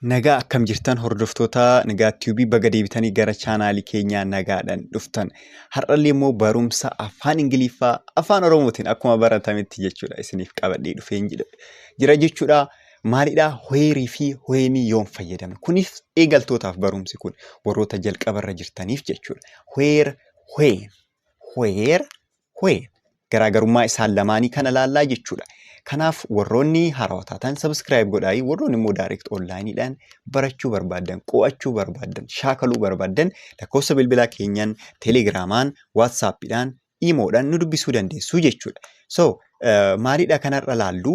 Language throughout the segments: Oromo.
Nagaa akkam jirtan hordoftoota Nagaa Tiyuubii baga deebitanii gara chaanaalii keenyaa nagaadhaan dhuftan. Har'allee immoo barumsa afaan Ingiliffaa afaan Oromootiin akkuma baratametti jechuudha isiniif qabadhee dhufeen jira jechuudha. Maalidhaa wheerii fi whenii yoom fayyadamna? Kunis eegaltootaaf barumsi kun warroota jalqabarra jirtaniif jechuudha. Where, when. Garaagarummaa isaan lamaanii kana ilaallaa jechuudha. Kanaaf warroonni haarawaa taatan subscribe godhaa, warroonni immoo direct onlineidhaan barachuu barbaadan, qo'achuu barbaadan, shaakaluu barbaadan lakkoofsa bilbilaa keenyaan teelegiraamaan, waatsaappiidhaan, iimoodhaan nu dubbisuu dandeessu jechuudha. So maalidha kanarra laallu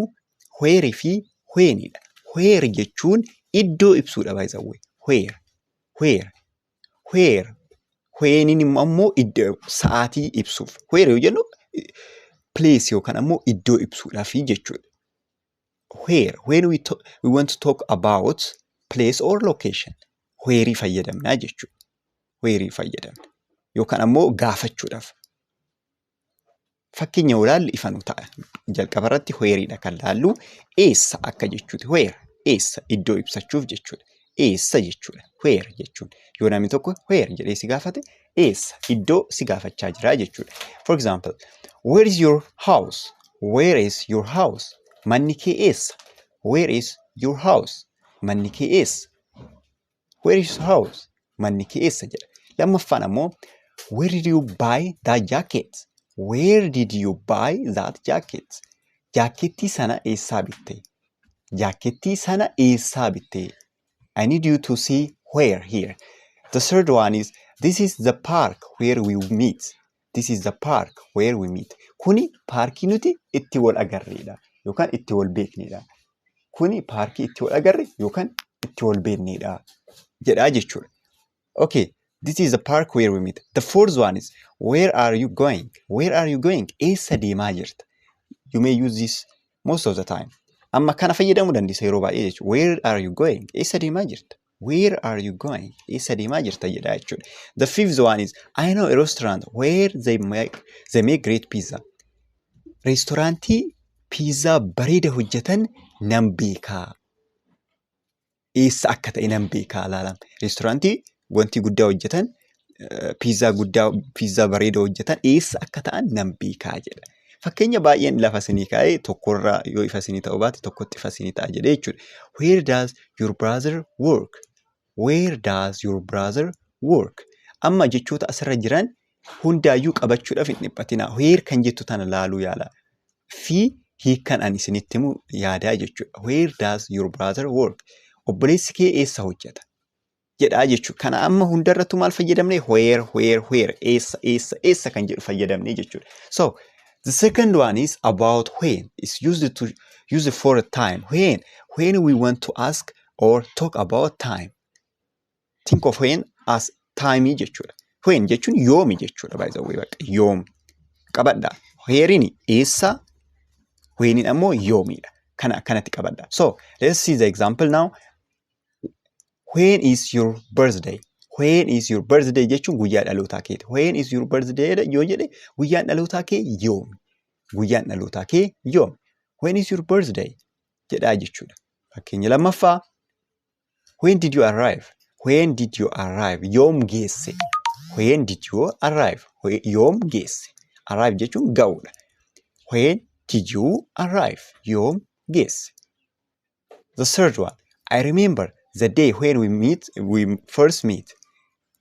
wheerii fi wheniidha. Where jechuun iddoo ibsuudha by the way. Where. Wheniin immoo iddoo sa'aatii ibsuuf. Where yoo jennu place yookaan ammoo iddoo ibsuudhaaf jechuudha. Where, when we want to talk about place or location, wheerii fayyadamnaa jechuudha. Wheerii fayyadamna yookaan ammoo gaafachuudhaaf. Fakkeenya olaalli ifanu ta'a. Jalqabarratti wheeriidha kan laallu eessa akka jechuuti. Where, eessa iddoo ibsachuuf jechuudha. Eessa jechuudha. Where jechuun yoo namni tokko where jedhee si gaafate eessa iddoo si gaafachaa jira jechuudha. For example, where is your house? Where is your house? Manni kee eessa? Where is your house? Manni kee eessa? Where is your house? Manni kee eessa jedha. Lammaffaan ammoo where did you buy that jacket? Where did you buy that jacket? Jaakettii sana eessaa bitte? Jaakettii sana eessaa bitte? I need you to see where here. The third one is this is the park where we meet. This is the park where we meet. Kuni paarkii nuti itti wal agarreedha yookaan itti wal beeknedha. Kuni paarkii itti wal agarre yookaan itti wal beeknedha jedhaa jechuudha. Okay, this is the park where we meet. The fourth one is where are you going? Where are you going? Eessa deemaa jirta? You may use this most of the time. Amma kana fayyadamuu dandeessa yeroo baay'ee jechuudha. Where are you going? Eessa deemaa jirta? Where are you going? Eessa deemaa jirta jedhaa jechuudha. The fifth one is I know a restaurant where they make great pizza. Reestooraantii piizaa bareeda hojjetan nan beekaa. Eessa akka ta'e nan beekaa laalam. Reestooraantii wanti guddaa hojjetan, piizaa bareeda hojjetan eessa akka ta'an nan beekaa jedha. Fakkeenya baay'een lafa isinii kaa'ee tokkorraa yoo ifa isinii ta'uu baate tokkotti ifa isinii ta'a jedhee jechuudha. Where does your brother work? Where does your brother work? Amma jechoota asirra jiran hundaayyuu qabachuudhaaf hin dhiphatinaa. Where kan jettu tana laaluu yaala. Fi hiikkan ani isinitti himu yaadaa jechuudha. Where does your brother work? Obboleessi kee eessa hojjeta? Jedhaa jechuudha. Kana amma hundarrattu maal fayyadamne? Where, eessa kan jedhu fayyadamne jechuudha. So, the second one is about when. It's used for a time. When we want to ask or talk about time. Think of when as time jechuudha. When jechuun yoomi jechuudha by the way. Yoom. Qabadha. Wherein eessa. Whenin ammoo yoomidha. Kanatti qabadha. So let's see the example now. When is your birthday? When is your birthday jechuun guyyaa dhalootaa keeti. When is your birthday yoo jedhe guyyaan dhalootaa kee yoomi. Guyyaan dhalootaa kee yoomi. When is your birthday? Jedhaa jechuudha. Fakkeenya lammaffaa. When did you arrive? When did you arrive? Yoom geesse. When did you arrive? Yoom geesse. Arrive jechuun ga'uudha. When did you arrive? Yoom geesse. The third one. I remember the day when we first meet.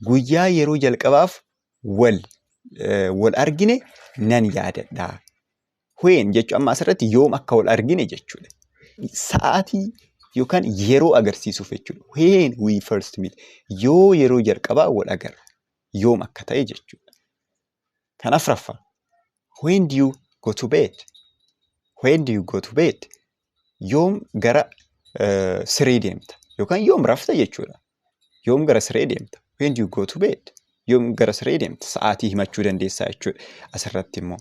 Guyyaa yeroo jalqabaaf wal argine nan yaadadha. When jechuun amma asirratti yoom akka wal argine jechuudha. Sa'aatii yookaan yeroo agarsiisuuf jechuudha. When we first meet. Yoo yeroo jalqabaa wal agarra. Yoom akka ta'e jechuudha. Kan afuraffaa. When do you go to bed? When do you go to bed? Yoom gara siree deemta. Yookaan yoom rafta jechuudha. Yoom gara siree deemta. When do you go to bed? Yoom gara siree deemta. Sa'aatii himachuu dandeessaa jechuudha. Asirratti immoo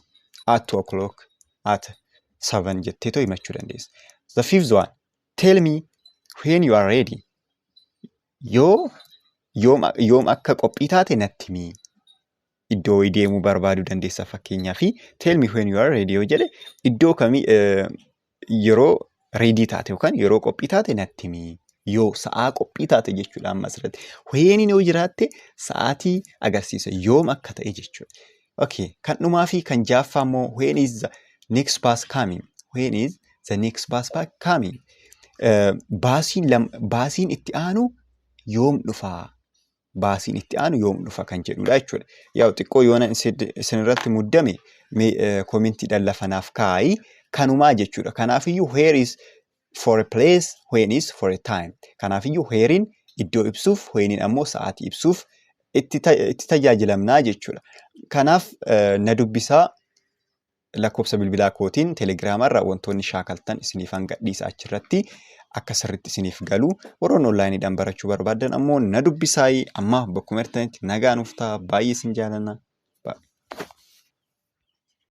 at 2 o'clock, at 7 jetteetoo himachuu dandeessa. The fifth one. Tell me when you are ready. Yoom akka qophii taate natti himi. Iddoo deemuu barbaaduu dandeessa fakkeenyaa fi tell me when you are ready yoo jedhe iddoo kamii yeroo ready taate yookaan yeroo qophii taate natti himi yoo sa'aa qophii taate jechuudha amma asirratti. Wheeniin yoo jiraatte sa'aatii agarsiisa yoom akka ta'e jechuudha. Okay, kan dhumaa fi kan jaaffaa immoo when is the next bus coming? When is the next bus coming? Baasiin itti aanu yoom dhufaa? Baasiin itti aanu yoom dhufa kan jedhudha jechuudha. Yaa xiqqoo yoona isinirratti muddame koomentiidhaan lafanaaf kaa'i kanumaa jechuudha. Kanaafiyyuu where is for a place, when is for a time. Kanaafiyyuu wherein iddoo ibsuuf, whenin ammoo sa'aatii ibsuuf itti tajaajilamnaa jechuudha. Kanaaf na dubbisaa lakkoofsa bilbilaa kootiin teelegiraamarraa wantoonni shaakaltan isiniif gadhiisa achirratti akka sirriitti isiniif galu. Warroonni onlaayiniidhaan barachuu barbaadan ammoo na dubbisaa. Amma bakkuma jirtanitti nagaa nuuf ta'a. Baay'ee isin jaalanna.